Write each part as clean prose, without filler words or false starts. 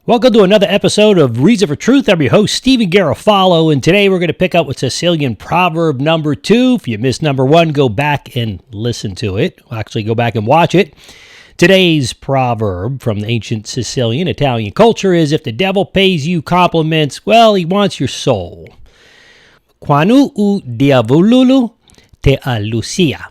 Welcome to another episode of Reason for Truth. I'm your host, Stephen Garofalo, and today we're going to pick up with Sicilian proverb number 2. If you missed number 1, go back and listen to it. Actually, go back and watch it. Today's proverb from the ancient Sicilian Italian culture is, if the devil pays you compliments, well, he wants your soul. Quando u diavolulu te allusia,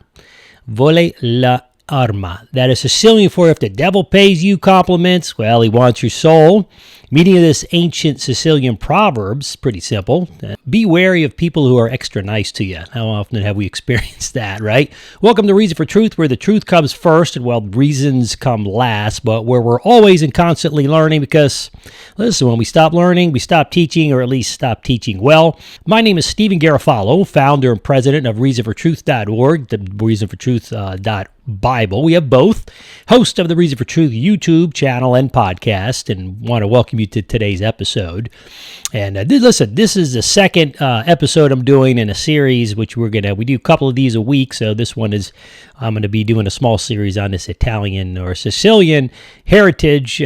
vole la arma. That is Sicilian for if the devil pays you compliments, well, he wants your soul. Meaning of this ancient Sicilian proverb's pretty simple. Be wary of people who are extra nice to you. How often have we experienced that, right? Welcome to Reason for Truth, where the truth comes first and, well, reasons come last, but where we're always and constantly learning because, listen, when we stop learning, we stop teaching, or at least stop teaching well. My name is Stephen Garofalo, founder and president of reasonfortruth.org, the reasonfortruth.Bible. We have both. Host of the Reason for Truth YouTube channel and podcast, and want to welcome you to today's episode. And listen, this is the second episode I'm doing in a series, which we do a couple of these a week. So this one is, I'm going to be doing a small series on this Italian or Sicilian heritage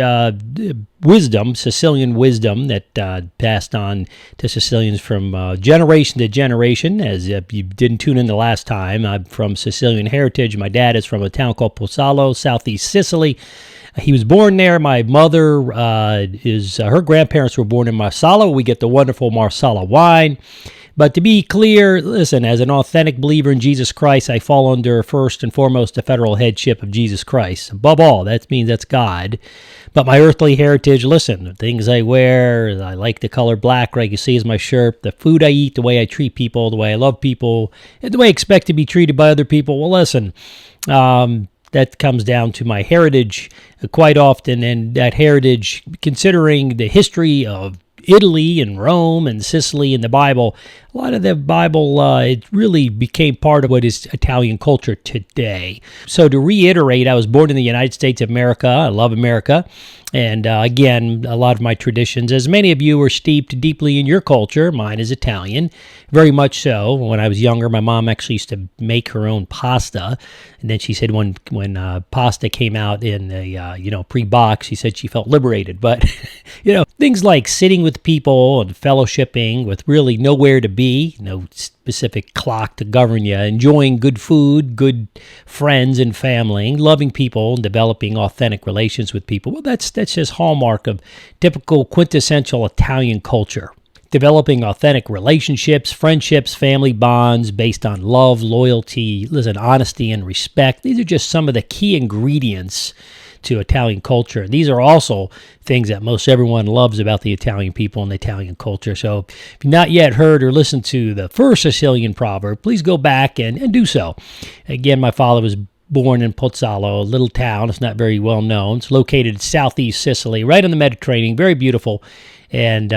wisdom, Sicilian wisdom that passed on to Sicilians from generation to generation. As if you didn't tune in the last time, I'm from Sicilian heritage. My dad is from a town called Pozzallo, southeast Sicily. He was born there. My mother her grandparents were born in Marsala. We get the wonderful Marsala wine. But to be clear, listen, as an authentic believer in Jesus Christ, I fall under, first and foremost, the federal headship of Jesus Christ. Above all, that means that's God. But my earthly heritage, listen, the things I wear, I like the color black, like you see is my shirt, the food I eat, the way I treat people, the way I love people, and the way I expect to be treated by other people. Well, listen, that comes down to my heritage quite often, and that heritage, considering the history of Italy and Rome and Sicily and the Bible, a lot of the Bible, it really became part of what is Italian culture today. So to reiterate, I was born in the United States of America. I love America. And again, a lot of my traditions, as many of you are steeped deeply in your culture. Mine is Italian, very much so. When I was younger, my mom actually used to make her own pasta. And then she said when pasta came out in a pre-box, she said she felt liberated. But, things like sitting with people and fellowshipping with really nowhere to be, no specific clock to govern you, enjoying good food, good friends and family, loving people, and developing authentic relations with people. Well, that's just hallmark of typical quintessential Italian culture. Developing authentic relationships, friendships, family bonds based on love, loyalty, honesty, and respect. These are just some of the key ingredients to Italian culture. These are also things that most everyone loves about the Italian people and the Italian culture. So if you've not yet heard or listened to the first Sicilian proverb, please go back and do so. Again, my father was born in Pozzallo, a little town. It's not very well known. It's located in southeast Sicily, right on the Mediterranean, very beautiful. And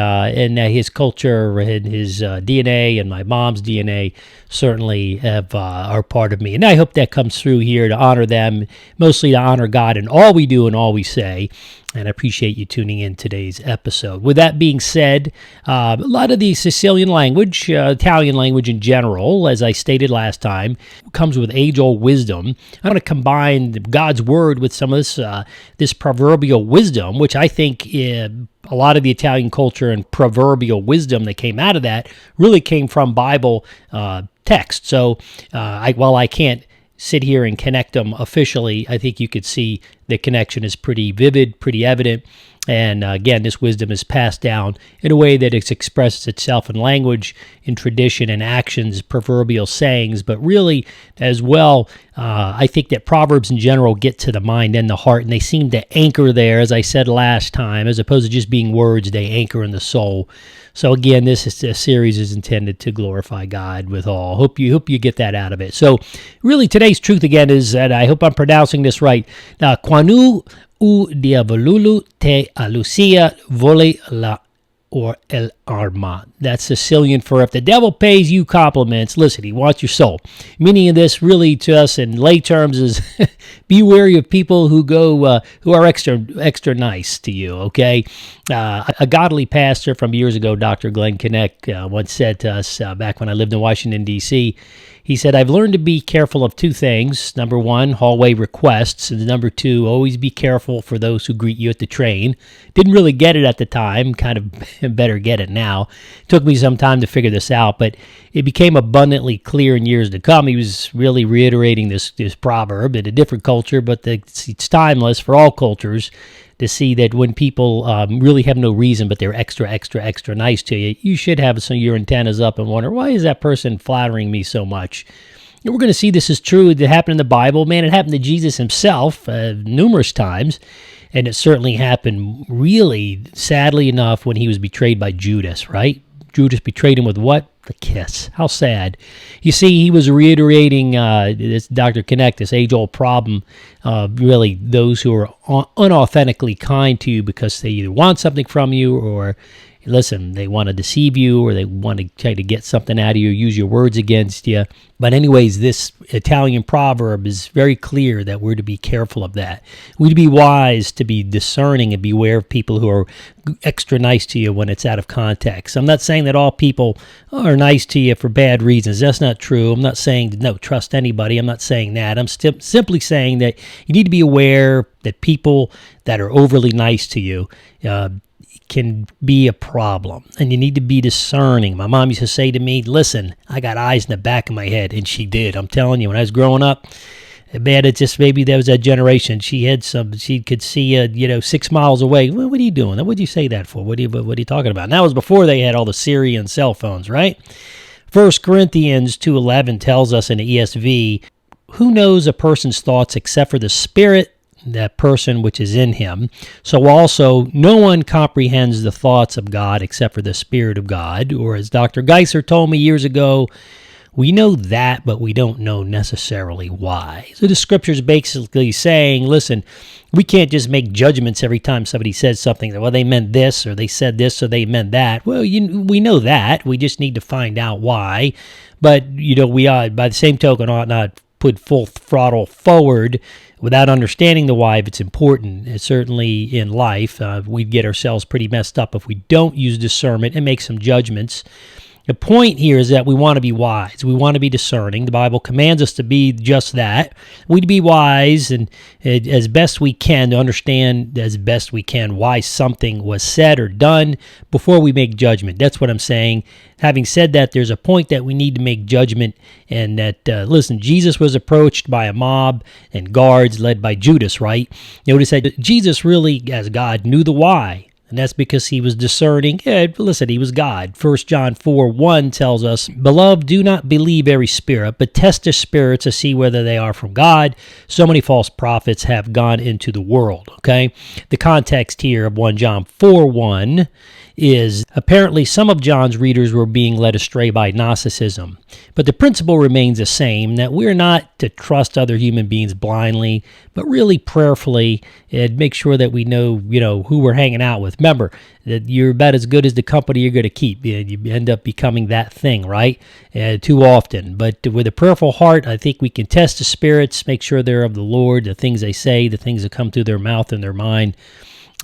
his culture and his DNA and my mom's DNA certainly are part of me. And I hope that comes through here to honor them, mostly to honor God in all we do and all we say. And I appreciate you tuning in today's episode. With that being said, a lot of the Sicilian language, Italian language in general, as I stated last time, comes with age-old wisdom. I'm going to combine God's word with some of this proverbial wisdom, which I think a lot of the Italian culture and proverbial wisdom that came out of that really came from Bible text. So while I can't sit here and connect them officially, I think you could see the connection is pretty vivid, pretty evident. And again, this wisdom is passed down in a way that it expresses itself in language, in tradition, and actions, proverbial sayings, but really as well, I think that Proverbs in general get to the mind and the heart, and they seem to anchor there, as I said last time, as opposed to just being words, they anchor in the soul. So again, this series is intended to glorify God with all. Hope you get that out of it. So really today's truth again is that, I hope I'm pronouncing this right, quando u diavolulu te allusia vole la or el karma. That's Sicilian for if the devil pays you compliments, listen, he wants your soul. Meaning of this really to us in lay terms is be wary of people who are extra nice to you, okay? A godly pastor from years ago, Dr. Glenn Kinnick, once said to us back when I lived in Washington, D.C., he said, I've learned to be careful of two things. Number one, hallway requests. And number two, always be careful for those who greet you at the train. Didn't really get it at the time. Kind of better get it now. Took me some time to figure this out, but it became abundantly clear in years to come. He was really reiterating this proverb in a different culture, but it's timeless for all cultures to see that when people really have no reason, but they're extra nice to you, you should have some of your antennas up and wonder, why is that person flattering me so much? And we're going to see this is true. It happened in the Bible. Man, it happened to Jesus himself numerous times. And it certainly happened really, sadly enough, when he was betrayed by Judas, right? Judas betrayed him with what? The kiss. How sad. You see, he was reiterating this Dr. Kinnick, this age-old problem of really those who are unauthentically kind to you because they either want something from you or, listen, they want to deceive you or they want to try to get something out of you, use your words against you. But anyways, this Italian proverb is very clear that we're to be careful of that. We're to be wise, to be discerning and beware of people who are extra nice to you when it's out of context. I'm not saying that all people are nice to you for bad reasons. That's not true. I'm not saying no, trust anybody. I'm not saying that. I'm simply saying that you need to be aware that people that are overly nice to you can be a problem, and you need to be discerning. My mom used to say to me, listen, I got eyes in the back of my head, and she did. I'm telling you, when I was growing up, man, it just maybe there was that generation. She could see 6 miles away. What are you doing? What did you say that for? What are you talking about? And that was before they had all the Siri and cell phones, right? 1 Corinthians 2:11 tells us in the ESV, who knows a person's thoughts except for the Spirit, that person which is in him. So also, no one comprehends the thoughts of God except for the Spirit of God. Or as Dr. Geisler told me years ago, we know that, but we don't know necessarily why. So the scripture's basically saying, listen, we can't just make judgments every time somebody says something. Well, they meant this, or they said this, or they meant that. Well, we know that. We just need to find out why. But, we are, by the same token, ought not put full throttle forward without understanding the why if it's important. And certainly in life, we'd get ourselves pretty messed up if we don't use discernment and make some judgments. The point here is that we want to be wise. We want to be discerning. The Bible commands us to be just that. We to be wise and as best we can to understand as best we can why something was said or done before we make judgment. That's what I'm saying. Having said that, there's a point that we need to make judgment, and that, listen, Jesus was approached by a mob and guards led by Judas, right? Notice that Jesus really, as God, knew the why. And that's because he was discerning. Yeah, listen, he was God. 1 John 4:1 tells us, Beloved, do not believe every spirit, but test the spirits to see whether they are from God. So many false prophets have gone into the world, okay? The context here of 1 John 4:1 is apparently some of John's readers were being led astray by Gnosticism. But the principle remains the same, that we're not to trust other human beings blindly, but really prayerfully and make sure that we know, who we're hanging out with. Remember, that you're about as good as the company you're going to keep. You end up becoming that thing, right? Too often. But with a prayerful heart, I think we can test the spirits, make sure they're of the Lord, the things they say, the things that come through their mouth and their mind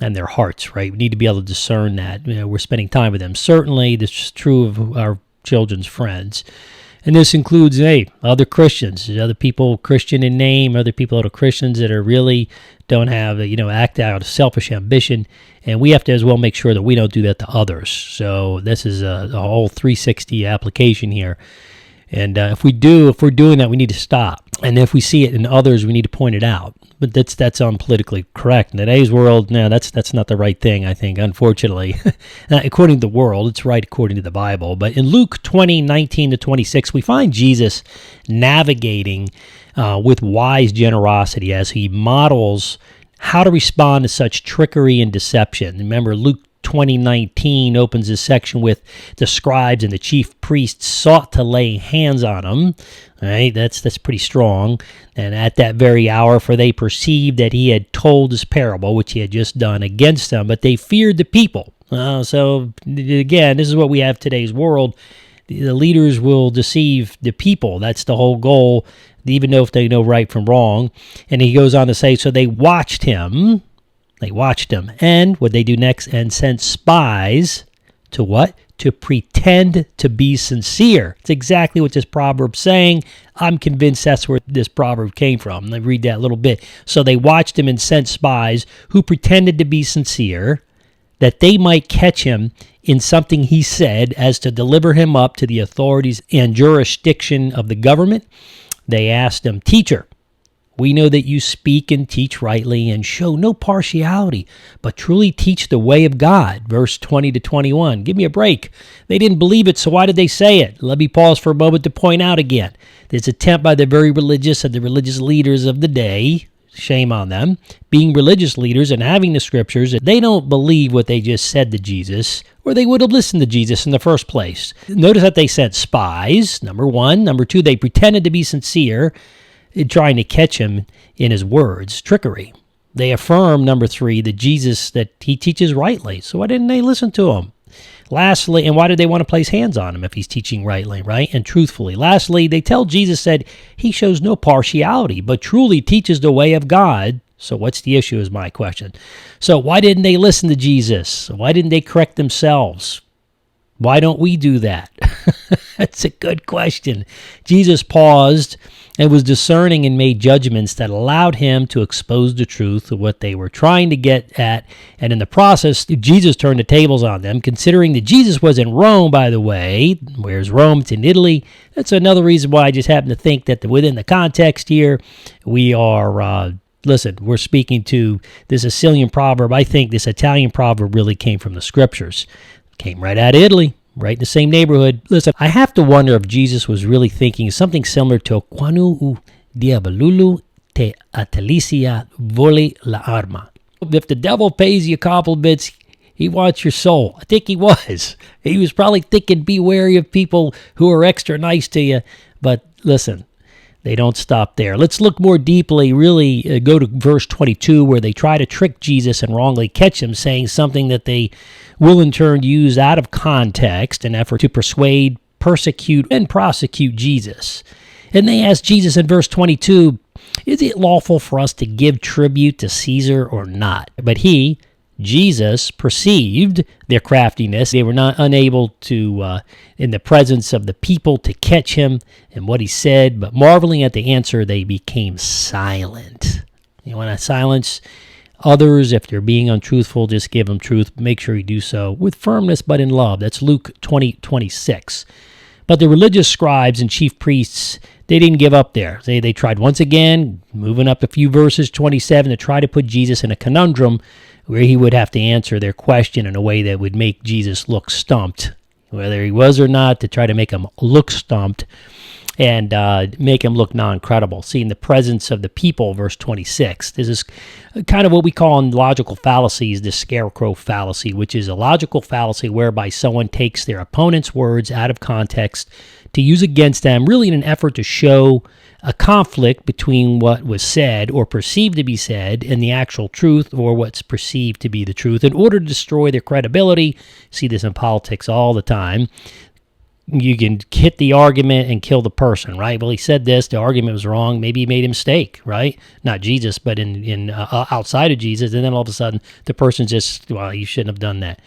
and their hearts, right? We need to be able to discern that. We're spending time with them. Certainly, this is true of our children's friends. And this includes, other Christians, other people Christian in name, other people that are Christians that are really don't have, act out of selfish ambition. And we have to as well make sure that we don't do that to others. So this is a whole 360 application here. And if we're doing that, we need to stop. And if we see it in others, we need to point it out. But that's unpolitically correct. In today's world, no, that's not the right thing, I think, unfortunately. According to the world, it's right according to the Bible. But in Luke 20:19-26, we find Jesus navigating with wise generosity as he models how to respond to such trickery and deception. Remember, Luke 20:19 opens this section with the scribes and the chief priests sought to lay hands on him. Right, that's pretty strong. And at that very hour, for they perceived that he had told his parable, which he had just done, against them, but they feared the people. So again, this is what we have today's world. The leaders will deceive the people. That's the whole goal, even though if they know right from wrong. And he goes on to say, so they watched him. And what they do next, and sent spies to what? To pretend to be sincere. It's exactly what this proverb's saying. I'm convinced that's where this proverb came from. Let me read that a little bit. So they watched him and sent spies who pretended to be sincere, that they might catch him in something he said, as to deliver him up to the authorities and jurisdiction of the government. They asked him, Teacher, we know that you speak and teach rightly and show no partiality, but truly teach the way of God. Verse 20 to 21. Give me a break. They didn't believe it, so why did they say it? Let me pause for a moment to point out again. This attempt by the very religious and the religious leaders of the day, shame on them, being religious leaders and having the scriptures, they don't believe what they just said to Jesus, or they would have listened to Jesus in the first place. Notice that they sent spies, number one. Number two, they pretended to be sincere in trying to catch him in his words, trickery. They affirm, number three, that Jesus, that he teaches rightly. So why didn't they listen to him? Lastly, and why did they want to place hands on him if he's teaching rightly, right, and truthfully? Lastly, they tell Jesus that he shows no partiality, but truly teaches the way of God. So what's the issue is my question. So why didn't they listen to Jesus? Why didn't they correct themselves? Why don't we do that? That's a good question. Jesus paused and was discerning and made judgments that allowed him to expose the truth of what they were trying to get at. And in the process, Jesus turned the tables on them, considering that Jesus was in Rome, by the way. Where's Rome? It's in Italy. That's another reason why I just happen to think that within the context here, we are... Listen, we're speaking to this Sicilian proverb. I think this Italian proverb really came from the scriptures. Came right out of Italy, right in the same neighborhood. Listen, I have to wonder if Jesus was really thinking something similar to Quanu diabolulu te atelicia voli la arma. If the devil pays you compliments, he wants your soul. I think he was. He was probably thinking, be wary of people who are extra nice to you. But listen, they don't stop there. Let's look more deeply, really go to verse 22, where they try to trick Jesus and wrongly catch him, saying something that they will in turn use out of context in effort to persuade, persecute, and prosecute Jesus. And they ask Jesus in verse 22, is it lawful for us to give tribute to Caesar or not? But he, Jesus, perceived their craftiness. They were not unable to, in the presence of the people, to catch him and what he said, but marveling at the answer, they became silent. You want to silence others if they're being untruthful, just give them truth. Make sure you do so with firmness, but in love. That's Luke 20:26. But the religious scribes and chief priests, they didn't give up there. They tried once again, moving up a few verses, 27, to try to put Jesus in a conundrum where he would have to answer their question in a way that would make Jesus look stumped, whether he was or not, to try to make him look stumped and make him look non-credible. See, in the presence of the people, verse 26, this is kind of what we call in logical fallacies the Scarecrow Fallacy, which is a logical fallacy whereby someone takes their opponent's words out of context to use against them, really in an effort to show a conflict between what was said or perceived to be said and the actual truth, or what's perceived to be the truth, in order to destroy their credibility. See this in politics all the time. You can hit the argument and kill the person, right? Well, he said this, the argument was wrong, maybe he made a mistake, right? Not Jesus, but in outside of Jesus, and then all of a sudden the person just, well, you shouldn't have done that.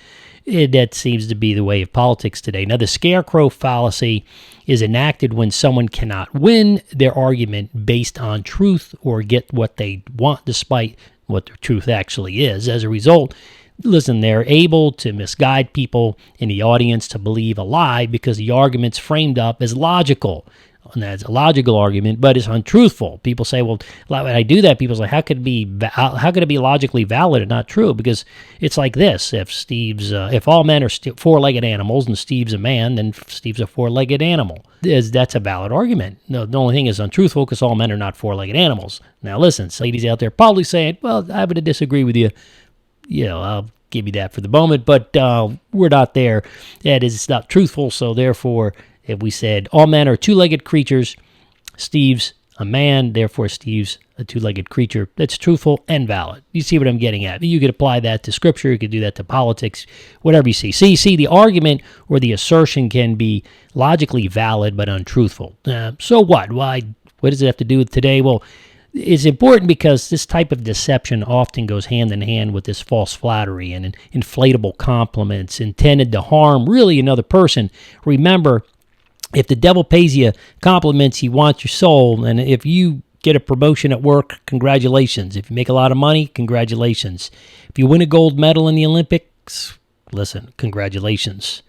That seems to be the way of politics today. Now, the Scarecrow Fallacy is enacted when someone cannot win their argument based on truth or get what they want despite what the truth actually is. As a result, listen, they're able to misguide people in the audience to believe a lie because the argument's framed up as logical. And that's a logical argument, but it's untruthful. People say, well, when I do that, people say, how could it be logically valid and not true? Because it's like this. If all men are four-legged animals and Steve's a man, then Steve's a four-legged animal. That's a valid argument. No, the only thing is untruthful because all men are not four-legged animals. Now, listen, ladies out there probably saying, well, I would disagree with you. You know, I'll give you that for the moment, but we're not there. That is, it's not truthful, so therefore, if we said all men are two-legged creatures, Steve's a man. Therefore, Steve's a two-legged creature that's truthful and valid. You see what I'm getting at? You could apply that to Scripture. You could do that to politics, whatever you see. See, the argument or the assertion can be logically valid but untruthful. So what? Why? What does it have to do with today? Well, it's important because this type of deception often goes hand in hand with this false flattery and inflatable compliments intended to harm really another person. Remember, if the devil pays you compliments, he wants your soul. And if you get a promotion at work, congratulations. If you make a lot of money, congratulations. If you win a gold medal in the Olympics, listen, congratulations.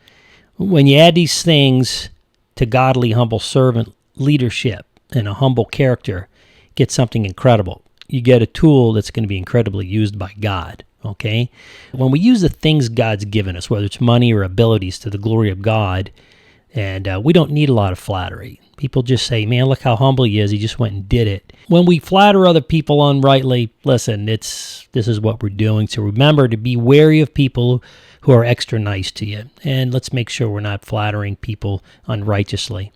When you add these things to godly, humble servant leadership and a humble character, get something incredible. You get a tool that's going to be incredibly used by God, okay? When we use the things God's given us, whether it's money or abilities to the glory of God, and we don't need a lot of flattery. People just say, man, look how humble he is. He just went and did it. When we flatter other people unrightly, listen, this is what we're doing. So remember to be wary of people who are extra nice to you. And let's make sure we're not flattering people unrighteously.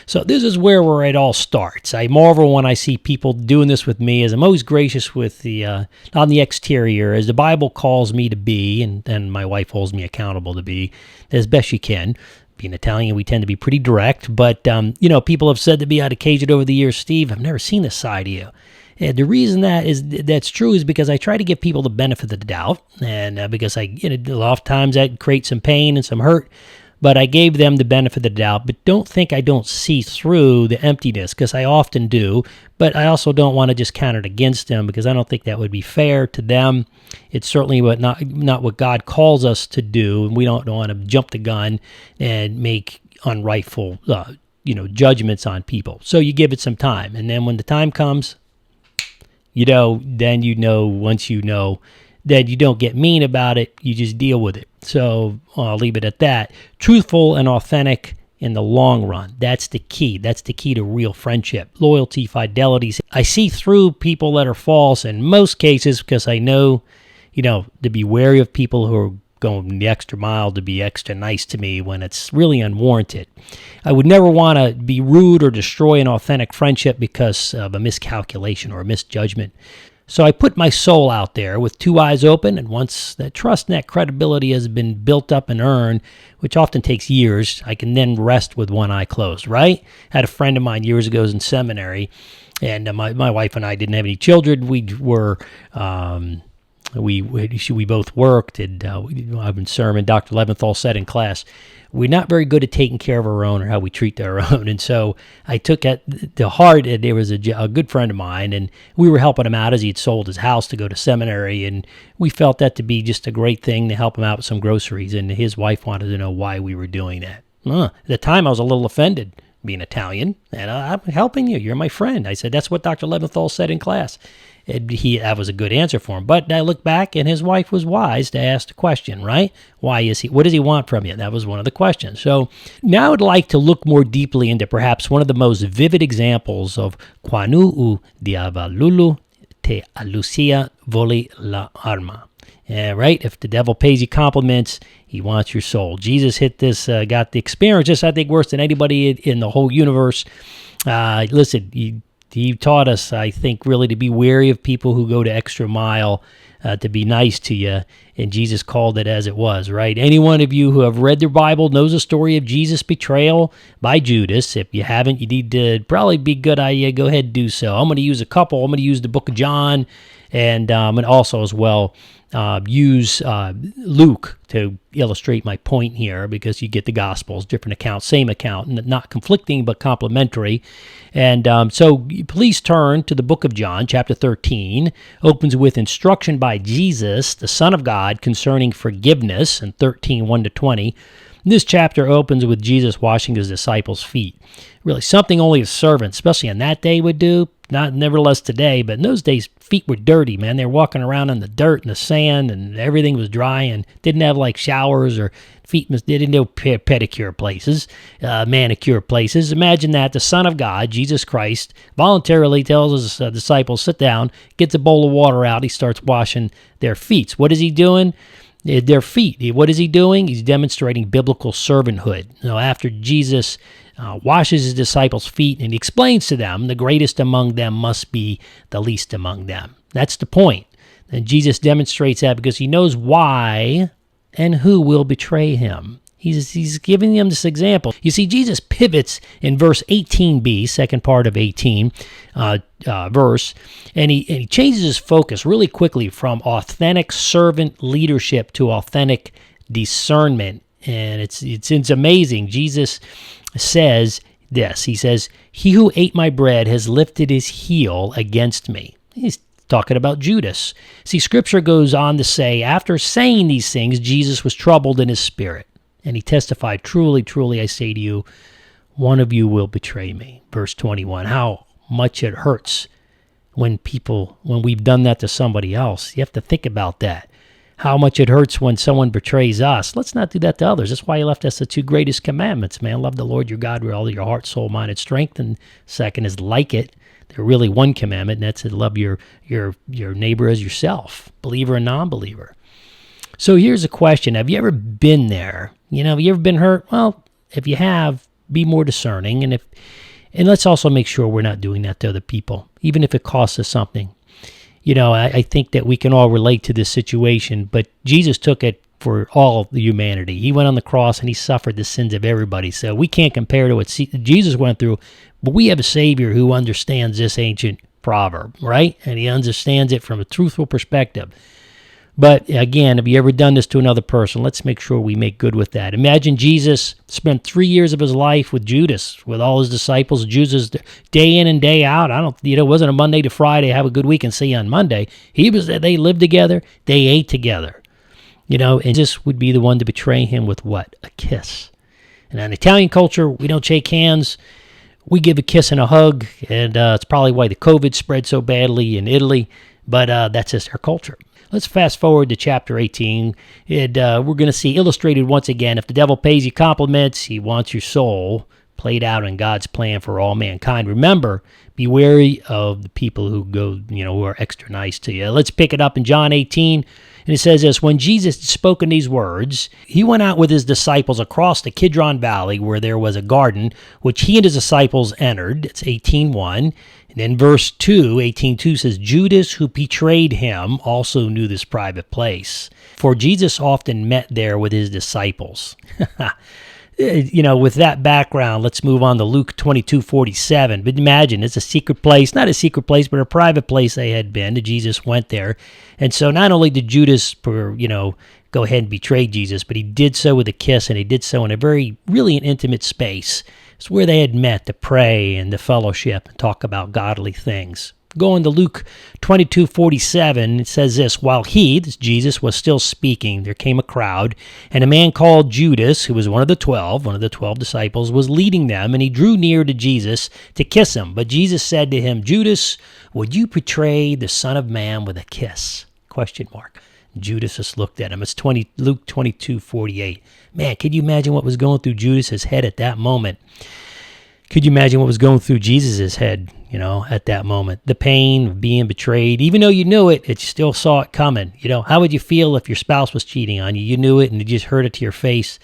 So this is where it all starts. I marvel when I see people doing this with me, as I'm always gracious with the on the exterior, as the Bible calls me to be, and my wife holds me accountable to be, as best she can. Being Italian, we tend to be pretty direct, but, people have said to me on occasion over the years, Steve, I've never seen this side of you. And the reason that's true is because I try to give people the benefit of the doubt, and because a lot of times that creates some pain and some hurt, but I gave them the benefit of the doubt. But don't think I don't see through the emptiness, because I often do, but I also don't want to just count it against them, because I don't think that would be fair to them. It's certainly not what God calls us to do, and we don't want to jump the gun and make unrightful judgments on people. So you give it some time, and then when the time comes, once you know, that you don't get mean about it, you just deal with it. So I'll leave it at that. Truthful and authentic in the long run. That's the key. That's the key to real friendship. Loyalty, fidelity. I see through people that are false in most cases, because I know, to be wary of people who are going the extra mile to be extra nice to me when it's really unwarranted. I would never want to be rude or destroy an authentic friendship because of a miscalculation or a misjudgment. So I put my soul out there with two eyes open, and once that trust and that credibility has been built up and earned, which often takes years, I can then rest with one eye closed, right? I had a friend of mine years ago in seminary, and my wife and I didn't have any children. We were... We both worked, and I've been sermon. Dr. Leventhal said in class, we're not very good at taking care of our own or how we treat our own. And so I took it to heart, and there was a good friend of mine, and we were helping him out as he had sold his house to go to seminary, and we felt that to be just a great thing to help him out with some groceries, and his wife wanted to know why we were doing that. At the time, I was a little offended, being Italian, and I'm helping you. You're my friend. I said, that's what Dr. Leventhal said in class. That was a good answer for him. But I look back, and his wife was wise to ask the question, right? What does he want from you? That was one of the questions. So now I'd like to look more deeply into perhaps one of the most vivid examples of quanu u diavolulu te alucia voli la arma. Right? If the devil pays you compliments, he wants your soul. Jesus hit this, got the experience, just I think worse than anybody in the whole universe. Listen, he taught us, I think, really to be wary of people who go to extra mile to be nice to you, and Jesus called it as it was, right? Any one of you who have read their Bible knows the story of Jesus' betrayal by Judas. If you haven't, you need to probably be a good idea. Go ahead and do so. I'm going to use a couple. I'm going to use the book of John, and also as well use Luke to illustrate my point here, because you get the Gospels, different accounts, same account, not conflicting but complementary. And so please turn to the book of John, chapter 13. Opens with instruction by Jesus, the Son of God, concerning forgiveness, in 13, 1-20. This chapter opens with Jesus washing his disciples' feet. Really, something only a servant, especially in that day, would do. Not nevertheless today, but in those days, feet were dirty, man. They were walking around in the dirt and the sand, and everything was dry, and didn't have like showers or feet. They didn't have pedicure places, manicure places. Imagine that the Son of God, Jesus Christ, voluntarily tells his disciples, sit down, gets a bowl of water out. He starts washing their feet. What is he doing? their feet. What is he doing? He's demonstrating biblical servanthood. After Jesus washes his disciples' feet and he explains to them, the greatest among them must be the least among them. That's the point. And Jesus demonstrates that because he knows why and who will betray him. He's giving them this example. You see, Jesus pivots in verse 18b, second part of 18 verse, and he changes his focus really quickly from authentic servant leadership to authentic discernment. And it's amazing. Jesus says this. He says, "He who ate my bread has lifted his heel against me." He's talking about Judas. See, Scripture goes on to say, after saying these things, Jesus was troubled in his spirit. And he testified, "Truly, truly, I say to you, one of you will betray me." Verse 21, how much it hurts when we've done that to somebody else. You have to think about that. How much it hurts when someone betrays us. Let's not do that to others. That's why he left us the two greatest commandments, man. Love the Lord your God with all your heart, soul, mind, and strength. And second is like it. They're really one commandment, and that's to love your neighbor as yourself, believer and non-believer. So here's a question. Have you ever been there? Have you ever been hurt? Well, if you have, be more discerning. And let's also make sure we're not doing that to other people, even if it costs us something. I think that we can all relate to this situation, but Jesus took it for all of the humanity. He went on the cross and he suffered the sins of everybody. So we can't compare to what Jesus went through, but we have a Savior who understands this ancient proverb, right? And he understands it from a truthful perspective. But again, have you ever done this to another person? Let's make sure we make good with that. Imagine Jesus spent 3 years of his life with Judas, with all his disciples. Judas, day in and day out. It wasn't a Monday to Friday, have a good week and see you on Monday. They lived together. They ate together. And this would be the one to betray him with what? A kiss. And in Italian culture, we don't shake hands. We give a kiss and a hug. And it's probably why the COVID spread so badly in Italy. But that's just our culture. Let's fast forward to chapter 18, and we're going to see illustrated once again, if the devil pays you compliments, he wants your soul, played out in God's plan for all mankind. Remember, be wary of the people who are extra nice to you. Let's pick it up in John 18, and it says this, when Jesus had spoken these words, he went out with his disciples across the Kidron Valley where there was a garden, which he and his disciples entered. It's 18:1. And then verse 2, 18:2 says, Judas, who betrayed him, also knew this private place. For Jesus often met there with his disciples. With that background, let's move on to Luke 22:47. But imagine, it's a secret place, not a secret place, but a private place they had been. Jesus went there. And so not only did Judas, go ahead and betray Jesus, but he did so with a kiss, and he did so in a really an intimate space. It's where they had met to pray and to fellowship and talk about godly things. Going to Luke 22:47, it says this, while this Jesus, was still speaking, there came a crowd, and a man called Judas, who was one of the 12 disciples, was leading them, and he drew near to Jesus to kiss him. But Jesus said to him, Judas, would you betray the Son of Man with a kiss? ? Judas just looked at him. It's Luke 22:48. Man, could you imagine what was going through Judas's head at that moment? Could you imagine what was going through Jesus' head, at that moment? The pain of being betrayed. Even though you knew it, you still saw it coming. How would you feel if your spouse was cheating on you? You knew it and you just heard it to your face.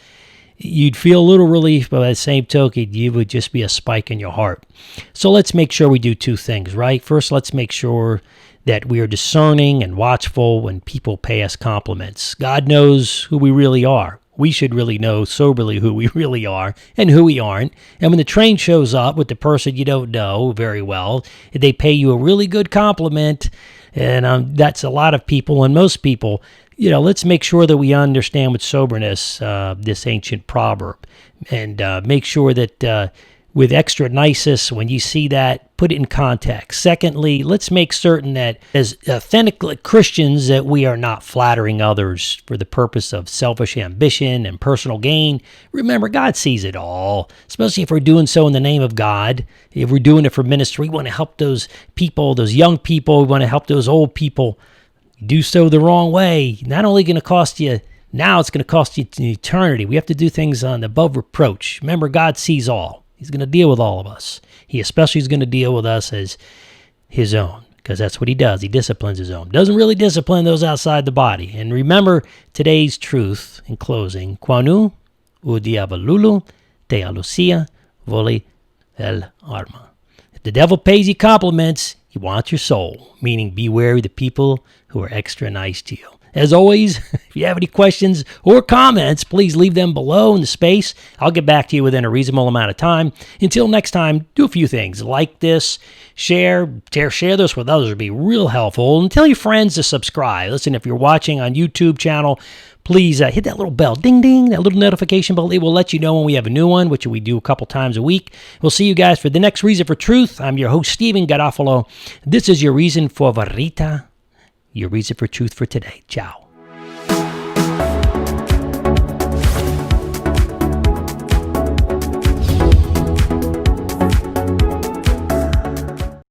You'd feel a little relief, but by the same token, you would just be a spike in your heart. So let's make sure we do two things, right? First, let's make sure that we are discerning and watchful when people pay us compliments. God knows who we really are. We should really know soberly who we really are and who we aren't. And when the train shows up with the person you don't know very well, they pay you a really good compliment, and that's a lot of people and most people. Let's make sure that we understand with soberness this ancient proverb, and make sure that with extra niceness, when you see that, put it in context. Secondly, let's make certain that as authentic Christians that we are not flattering others for the purpose of selfish ambition and personal gain. Remember, God sees it all, especially if we're doing so in the name of God. If we're doing it for ministry, we want to help those people, those young people. We want to help those old people. Do so the wrong way. Not only going to cost you now, it's going to cost you an eternity. We have to do things on above reproach. Remember, God sees all. He's going to deal with all of us. He especially is going to deal with us as his own. because that's what he does. He disciplines his own. Doesn't really discipline those outside the body. And remember today's truth in closing. Quanu u diavolulu te alucia voli el arma. If the devil pays you compliments, he wants your soul, meaning be wary of the people who are extra nice to you. As always, if you have any questions or comments, please leave them below in the space. I'll get back to you within a reasonable amount of time. Until next time, do a few things. Like this, share this with others. It would be real helpful. And tell your friends to subscribe. Listen, if you're watching on YouTube channel, please hit that little bell, ding, ding, that little notification bell. It will let you know when we have a new one, which we do a couple times a week. We'll see you guys for the next Reason for Truth. I'm your host, Stephen Garofalo. This is your Reason for Verita. Your reason for truth for today. Ciao.